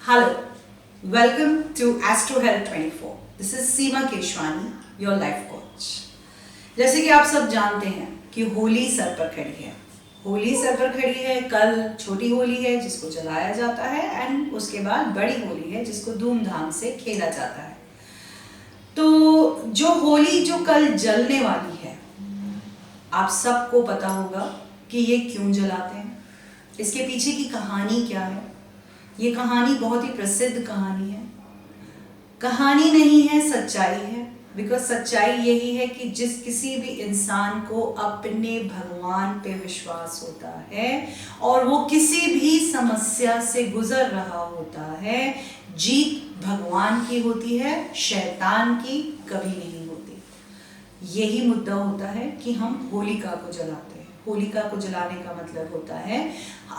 Hello, welcome to Astro Health 24. This is Seema Keshwani, your life coach. जैसे कि आप सब जानते हैं कि होली सर पर खड़ी है। होली सर पर खड़ी है। कल छोटी होली है जिसको जलाया जाता है एंड उसके बाद बड़ी होली है जिसको धूमधाम से खेला जाता है। तो जो होली जो कल जलने वाली है, आप सबको पता होगा कि ये क्यों जलाते हैं, इसके पीछे की कहानी क्या है। ये कहानी बहुत ही प्रसिद्ध कहानी है। कहानी नहीं है, सच्चाई है। बिकॉज सच्चाई यही है कि जिस किसी भी इंसान को अपने भगवान पे विश्वास होता है और वो किसी भी समस्या से गुजर रहा होता है, जीत भगवान की होती है, शैतान की कभी नहीं होती। यही मुद्दा होता है कि हम होलिका को जलाते हैं। होलिका को जलाने का मतलब होता है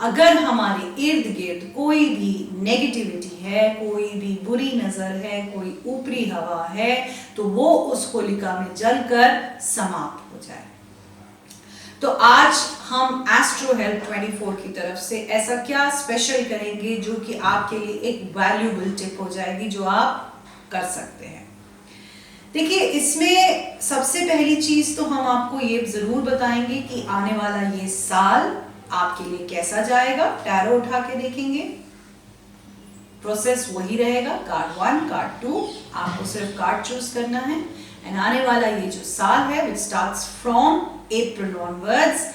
अगर हमारे इर्द गिर्द कोई भी नेगेटिविटी है, कोई भी बुरी नजर है, कोई ऊपरी हवा है, तो वो उस होलिका में जलकर समाप्त हो जाए। तो आज हम एस्ट्रो हेल्थ 24 की तरफ से ऐसा क्या स्पेशल करेंगे जो कि आपके लिए एक वैल्यूएबल टिप हो जाएगी जो आप कर सकते हैं। देखिए, इसमें सबसे पहली चीज तो हम आपको ये जरूर बताएंगे कि आने वाला ये साल आपके लिए कैसा जाएगा। टैरो उठा के देखेंगे, प्रोसेस वही रहेगा, कार्ड 1, कार्ड 2, आपको सिर्फ कार्ड चूज करना है। एंड आने वाला ये जो साल है विच स्टार्ट्स फ्रॉम अप्रैल ऑनवर्ड्स,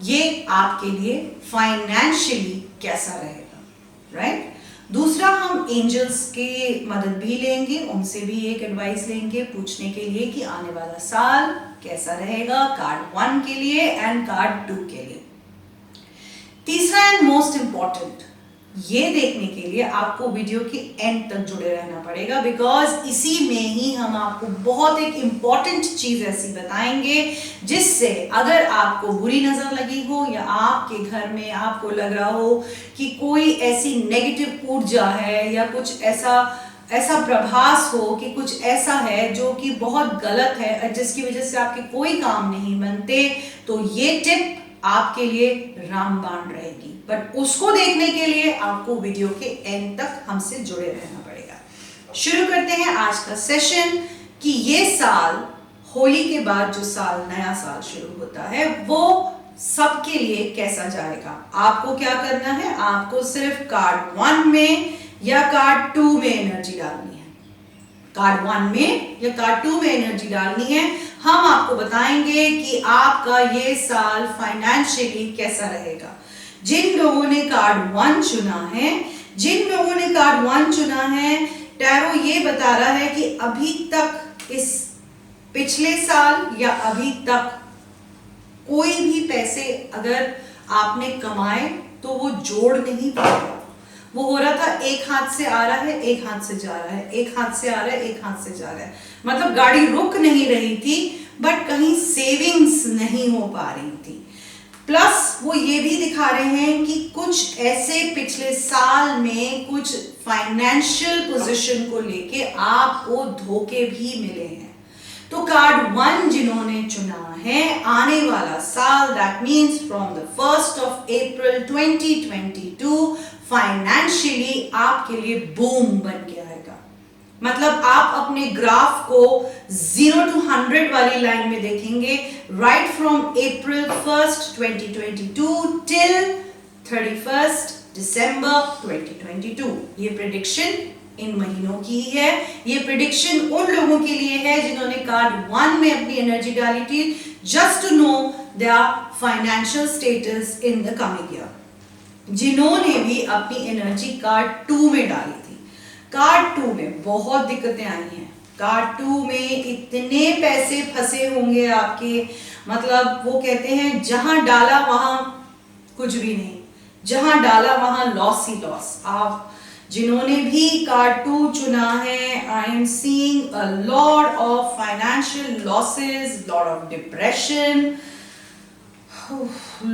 ये आपके लिए फाइनेंशियली कैसा रहेगा, राइट। दूसरा, हम एंजल्स के मदद भी लेंगे, उनसे भी एक एडवाइस लेंगे पूछने के लिए कि आने वाला साल कैसा रहेगा, कार्ड 1 के लिए एंड कार्ड 2 के लिए। तीसरा एंड मोस्ट इंपॉर्टेंट, ये देखने के लिए आपको वीडियो के एंड तक जुड़े रहना पड़ेगा, बिकॉज इसी में ही हम आपको बहुत एक इंपॉर्टेंट चीज ऐसी बताएंगे जिससे अगर आपको बुरी नजर लगी हो या आपके घर में आपको लग रहा हो कि कोई ऐसी नेगेटिव ऊर्जा है या कुछ ऐसा प्रभास हो कि कुछ ऐसा है जो कि बहुत गलत है जिसकी वजह से आपके कोई काम नहीं बनते, तो ये टिप आपके लिए रामबाण रहेगी। बट उसको देखने के लिए आपको वीडियो के एंड तक हमसे जुड़े रहना पड़ेगा। शुरू करते हैं आज का सेशन कि ये साल, होली के बाद जो साल, नया साल शुरू होता है, वो सबके लिए कैसा जाएगा। आपको क्या करना है, आपको सिर्फ कार्ड 1 में या कार्ड 2 में एनर्जी डालनी है। कार्ड 1 में या कार्ड 2 में एनर्जी डालनी है। हम आपको बताएंगे कि आपका ये साल फाइनेंशियली कैसा रहेगा। जिन लोगों ने कार्ड 1 चुना है, टैरो ये बता रहा है कि अभी तक इस पिछले साल या अभी तक कोई भी पैसे अगर आपने कमाए तो वो जोड़ नहीं पाया। वो हो रहा था एक हाथ से आ रहा है, एक हाथ से जा रहा है, एक हाथ से आ रहा है, एक हाथ से जा रहा है। मतलब गाड़ी रुक नहीं रही थी, बट कहीं सेविंग्स नहीं हो पा रही थी। प्लस वो ये भी दिखा रहे हैं कि कुछ ऐसे पिछले साल में कुछ फाइनेंशियल पोजीशन को लेके आपको धोखे भी मिले हैं। तो कार्ड 1 जिन्होंने चुना है, आने वाला साल, that means from the 1st of April 2022 financially आपके लिए बूम बन के आएगा। मतलब आप अपने ग्राफ को 0 to 100 वाली लाइन में देखेंगे, right from April 1st 2022 till 31st December 2022। ये प्रेडिक्शन इन महीनों की है। ये प्रेडिक्शन उन लोगों के लिए है जिन्होंने कार्ड 1 में अपनी एनर्जी डाली थी, just to know their financial status in the coming year. जिन्होंने भी अपनी एनर्जी कार्ड 2 में डाली थी, कार्ड 2 में बहुत दिक्कतें आई हैं। कार्ड 2 में इतने पैसे फंसे होंगे आपके, मतलब वो कहते हैं जहां डाला वहां कुछ भी नहीं, जहां डाला वहां लॉस ही लॉस। आप जिन्होंने भी कार्ड 2 चुना है, I am seeing a lot of financial losses, lot of depression,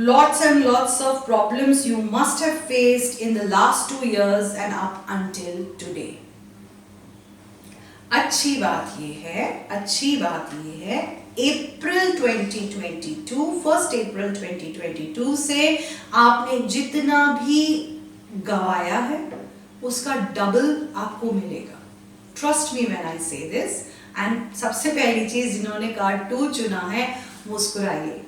lots and lots of problems you must have faced in the last 2 years and up until today. अच्छी बात ये है अप्रैल 2022, 1st April 2022 से आपने जितना भी गवाया है उसका डबल आपको मिलेगा। ट्रस्ट मी व्हेन आई से दिस। एंड सबसे पहली चीज, जिन्होंने कार्ड 2 चुना है, मुस्कुराइए।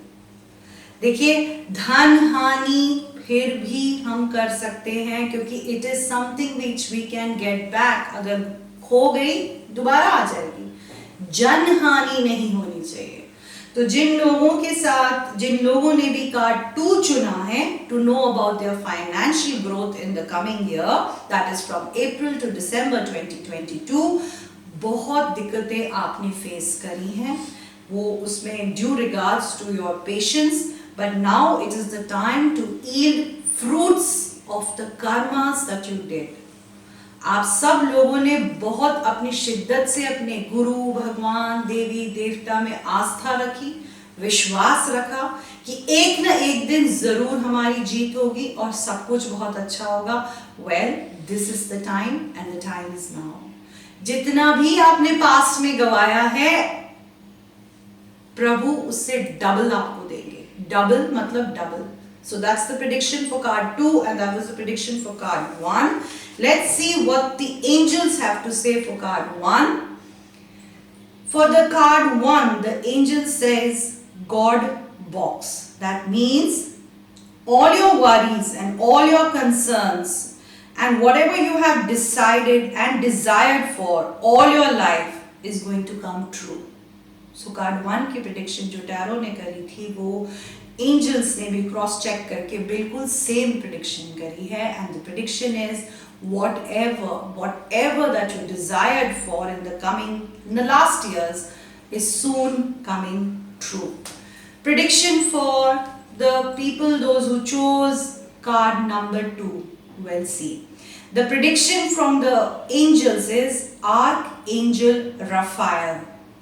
देखिए, धन हानि फिर भी हम कर सकते हैं, क्योंकि it is something which we can get back. अगर खो गई दोबारा आ जाएगी, जन हानि नहीं होनी चाहिए। तो जिन लोगों ने भी कार्ड 2 चुना है, to know about their financial growth in the coming year, that is from April to December 2022, बहुत दिक्कतें आपने फेस करी हैं, वो उसमें due regards to your patience, but now it is the time to yield fruits of the karmas that you did. आप सब लोगों ने बहुत अपनी शिद्दत से अपने गुरु, भगवान, देवी देवता में आस्था रखी, विश्वास रखा कि एक ना एक दिन जरूर हमारी जीत होगी और सब कुछ बहुत अच्छा होगा। Well, this is the time and the time is now. जितना भी आपने पास्ट में गवाया है, प्रभु उससे डबल आपको देंगे। डबल मतलब double. So that's the prediction for card 2 and that was the prediction for card 1. Let's see what the angels have to say for card 1. For the card 1, the angel says God box. That means all your worries and all your concerns and whatever you have decided and desired for all your life is going to come true. So card 1 की prediction जो tarot ने करी थी, वो angels ने भी cross check करके बिल्कुल सेम प्रेडिक्शन करी है। And the prediction is whatever that you desired for in the last years is soon coming true. Prediction for the people, those who chose card number 2, we'll see. The prediction from the angels is Archangel Raphael.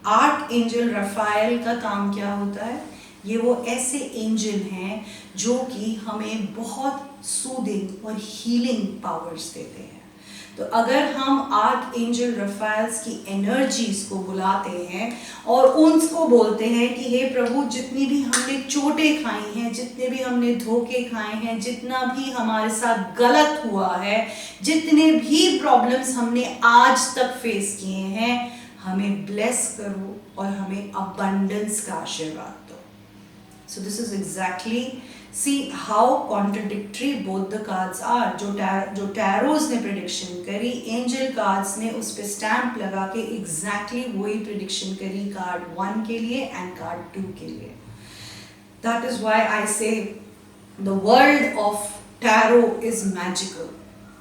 Archangel Raphael का काम क्या होता है? ये वो ऐसे angel हैं जो कि हमें बहुत सूदिंग और हीलिंग पावर्स देते हैं। तो अगर हम आर्कएंजल रफाएल्स की एनर्जीज को बुलाते हैं और उनको बोलते हैं कि हे प्रभु, जितनी भी हमने चोटें खाई हैं, जितने भी हमने धोखे खाए हैं, जितना भी हमारे साथ गलत हुआ है, जितने भी प्रॉब्लम्स हमने आज तक फेस किए हैं, हमें ब्लेस करो और हमें अबंडेंस का आशीर्वाद दो। So this is exactly, see how contradictory both the cards are. जो टैरोज ने प्रेडिक्शन करी, एंजल कार्ड्स ने उस पे स्टैंप लगा के एग्जैक्टली वही प्रेडिक्शन करी कार्ड 1 के लिए एंड कार्ड 2 के लिए। दैट इज व्हाई आई से the world of tarot is magical,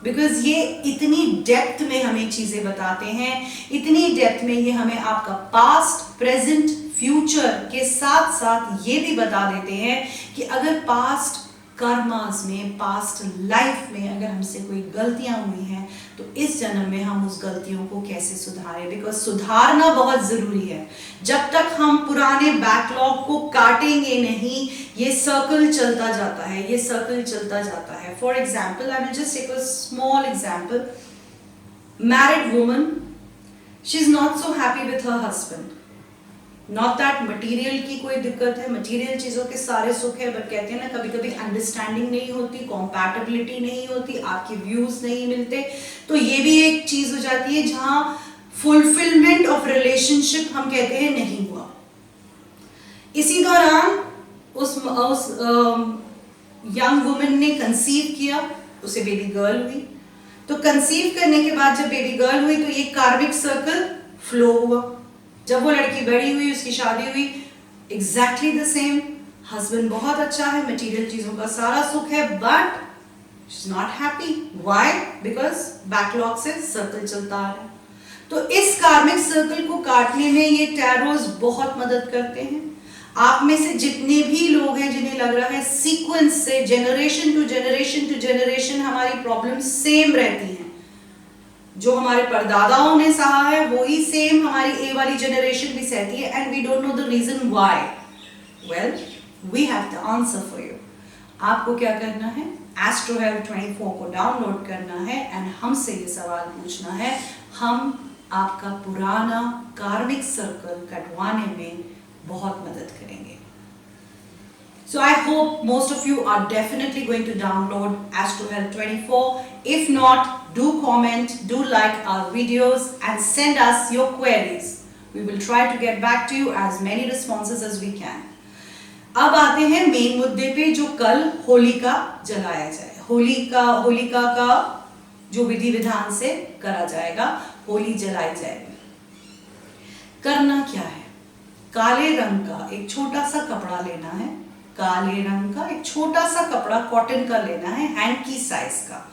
because ये इतनी डेप्थ में हमें चीजें बताते हैं, इतनी डेप्थ में ये हमें आपका पास्ट, प्रेजेंट, फ्यूचर के साथ साथ ये भी बता देते हैं कि अगर पास्ट कर्मास में, पास्ट लाइफ में अगर हमसे कोई गलतियां हुई हैं, तो इस जन्म में हम उस गलतियों को कैसे सुधारें। बिकॉज सुधारना बहुत जरूरी है। जब तक हम पुराने बैकलॉग को काटेंगे नहीं, ये सर्कल चलता जाता है, ये सर्कल चलता जाता है। For example, I will just take a small example. Married woman, she is not so happy with her husband. Not that material की कोई दिक्कत है, मटीरियल चीज़ों के सारे सुख है, बट कहते हैं ना, कभी कभी अंडरस्टैंडिंग नहीं होती, कॉम्पैटिबिलिटी नहीं होती, आपके व्यूज नहीं मिलते। तो ये भी एक चीज़ हो जाती है जहाँ फुलफिलमेंट ऑफ रिलेशनशिप हम कहते हैं नहीं हुआ। इसी दौरान उस यंग वुमन ने कंसीव किया, उसे बेबी गर्ल हुई। तो कंसीव करने के बाद जब बेबी गर्ल हुई तो ये कार्मिक सर्कल फ्लो हुआ। जब वो लड़की बड़ी हुई, उसकी शादी हुई, एग्जैक्टली द सेम। हस्बैंड बहुत अच्छा है, मटेरियल चीजों का सारा सुख है, but she is not happy. Why? Because backlog से सर्कल चलता आ रहा है। तो इस कार्मिक सर्कल को काटने में ये टैरोज बहुत मदद करते हैं। आप में से जितने भी लोग हैं जिन्हें लग रहा है सीक्वेंस से generation to generation to generation हमारी प्रॉब्लम सेम रहती हैं, जो हमारे परदादाओं ने सहा है वही सेम हमारी ए वाली जनरेशन भी सहती है, and we don't know the reason why. Well, we have the answer for you. आपको क्या करना है? एस्ट्रो हेल्थ 24 को डाउनलोड करना है एंड हमसे ये सवाल पूछना है। हम आपका पुराना कार्मिक सर्कल कटवाने में बहुत मदद करेंगे। So I hope most of you are definitely going to download Astro Health 24. If not, do comment, do like our videos and send us your queries. We will try to get back to you as many responses as we can. अब आते हैं main मुद्दे पे, जो कल होलिका जलाया जाए। होलिका का जो विधि विधान से करा जाएगा, होली जलाई जाएगी। करना क्या है? काले रंग का एक छोटा सा कपड़ा लेना है, काले रंग का एक छोटा सा कपड़ा कॉटन का लेना है, हैंड की साइज का।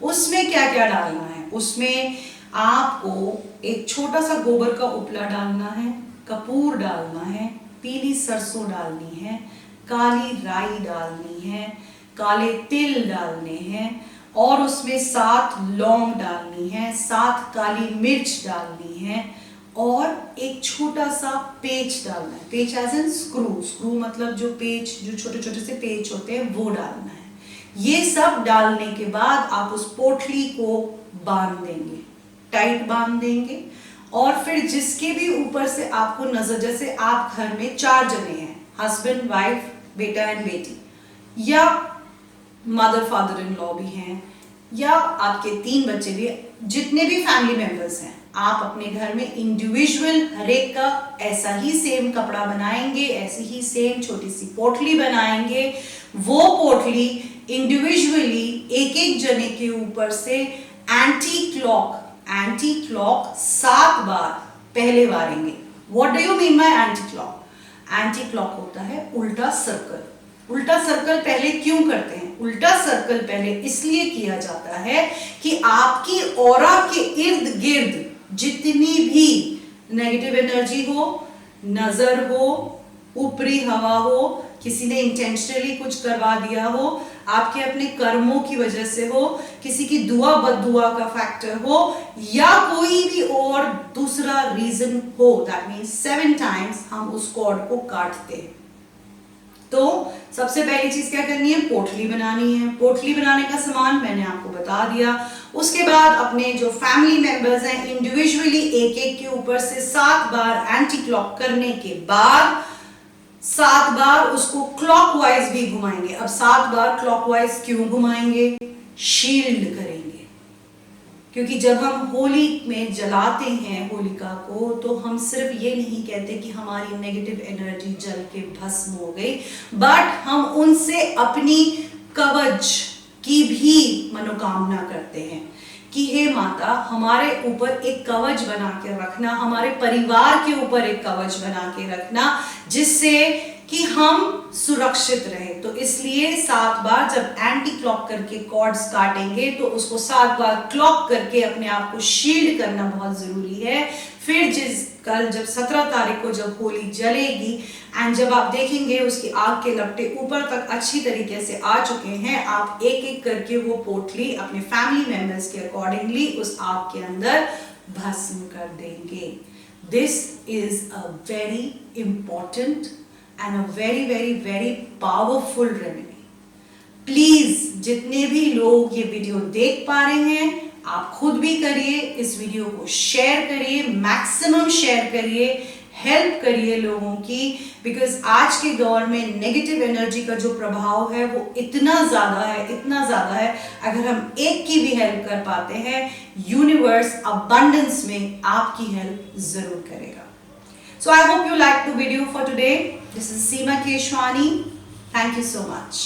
उसमें क्या क्या डालना है? उसमें आपको एक छोटा सा गोबर का उपला डालना है, कपूर डालना है, पीली सरसों डालनी है, काली राई डालनी है, काले तिल डालने हैं और उसमें 7 लौंग डालनी है, 7 काली मिर्च डालनी है और एक छोटा सा पेच डालना है। पेच एज इन स्क्रू मतलब जो पेच, जो छोटे छोटे से पेच होते हैं, वो डालना है। ये सब डालने के बाद आप उस पोटली को बांध देंगे, टाइट बांध देंगे। और फिर जिसके भी ऊपर से आपको नजर, जैसे आप घर में 4 जने हैं, हस्बैंड, वाइफ, बेटा एंड बेटी, या मदर फादर इन लॉ भी हैं, या आपके 3 बच्चे भी, जितने भी फैमिली मेंबर्स हैं, आप अपने घर में इंडिविजुअल हर एक का ऐसा ही सेम कपड़ा बनाएंगे, ऐसी ही सेम छोटी सी पोटली बनाएंगे। वो पोटली इंडिविजुअली एक एक जने के ऊपर से एंटी क्लॉक 7 बार पहले वारेंगे। What do you mean by anti clock? Anti clock होता है उल्टा सर्कल। उल्टा सर्कल पहले क्यों करते हैं? उल्टा सर्कल पहले इसलिए किया जाता है कि आपकी ऑरा के इर्द गिर्द जितनी भी नेगेटिव एनर्जी हो, नजर हो, ऊपरी हवा हो, किसी ने इंटेंशनली कुछ करवा दिया हो, आपके अपने कर्मों की वजह से हो, किसी की दुआ बद्दुआ का फैक्टर हो, या कोई भी और दूसरा रीजन हो, दैट मीन्स 7 टाइम्स हम उस कॉर्ड को काटते हैं। तो सबसे पहली चीज क्या करनी है? पोटली बनानी है। पोटली बनाने का सामान मैंने आपको बता दिया। उसके बाद अपने जो फैमिली मेंबर्स हैं, इंडिविजुअली एक एक के ऊपर से 7 बार एंटी क्लॉक करने के बाद 7 बार उसको क्लॉकवाइज भी घुमाएंगे। अब 7 बार क्लॉकवाइज क्यों घुमाएंगे? शील्ड करेंगे, क्योंकि जब हम होली में जलाते हैं होलिका को, तो हम सिर्फ ये नहीं कहते कि हमारी नेगेटिव एनर्जी जल के भस्म हो गई, बट हम उनसे अपनी कवच की भी मनोकामना करते हैं कि हे माता, हमारे ऊपर एक कवच बना के रखना, हमारे परिवार के ऊपर एक कवच बना के रखना, जिससे कि हम सुरक्षित रहे। तो इसलिए 7 बार जब एंटी क्लॉक करके कॉर्ड्स काटेंगे, तो उसको 7 बार क्लॉक करके अपने आप को शील्ड करना बहुत जरूरी है। फिर कल जब 17 तारीख को जब होली जलेगी, एंड जब आप देखेंगे उसकी आग के लपटे ऊपर तक अच्छी तरीके से आ चुके हैं, आप एक एक करके वो पोटली अपने फैमिली मेंबर्स के अकॉर्डिंगली उस आग के अंदर भस्म कर देंगे। This is a very important and a very very very powerful remedy. Please जितने भी लोग ये वीडियो देख पा रहे हैं, आप खुद भी करिए, इस वीडियो को शेयर करिए, मैक्सिमम शेयर करिए, हेल्प करिए लोगों की, बिकॉज आज के दौर में नेगेटिव एनर्जी का जो प्रभाव है वो इतना ज्यादा है। अगर हम एक की भी हेल्प कर पाते हैं, यूनिवर्स अबंडेंस में आपकी हेल्प जरूर करेगा। So I hope you liked the video for today. This is Seema Keshwani. Thank you so much.